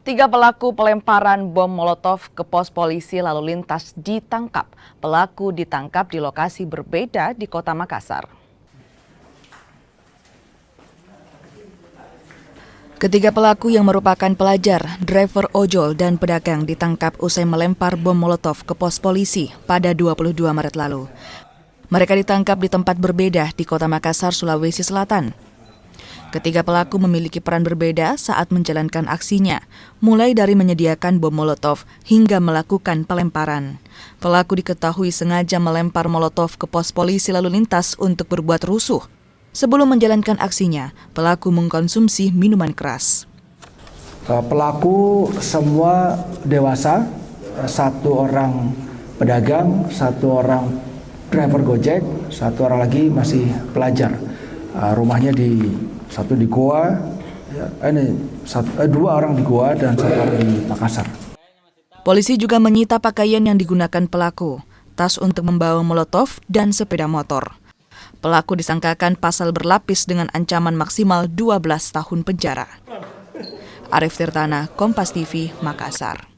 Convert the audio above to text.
3 pelaku pelemparan bom Molotov ke pos polisi lalu lintas ditangkap. Pelaku ditangkap di lokasi berbeda di Kota Makassar. Ketiga pelaku yang merupakan pelajar, driver ojol, dan pedagang ditangkap usai melempar bom Molotov ke pos polisi pada 22 Maret lalu. Mereka ditangkap di tempat berbeda di Kota Makassar, Sulawesi Selatan. Ketiga pelaku memiliki peran berbeda saat menjalankan aksinya, mulai dari menyediakan bom Molotov hingga melakukan pelemparan. Pelaku diketahui sengaja melempar Molotov ke pos polisi lalu lintas untuk berbuat rusuh. Sebelum menjalankan aksinya, pelaku mengkonsumsi minuman keras. Pelaku semua dewasa, 1 orang pedagang, 1 orang driver Gojek, 1 orang lagi masih pelajar. Rumahnya satu di Goa, 2 orang di Goa dan 1 orang di Makassar. Polisi juga menyita pakaian yang digunakan pelaku, tas untuk membawa Molotov, dan sepeda motor. Pelaku disangkakan pasal berlapis dengan ancaman maksimal 12 tahun penjara. Arif Tirtana, Kompas TV, Makassar.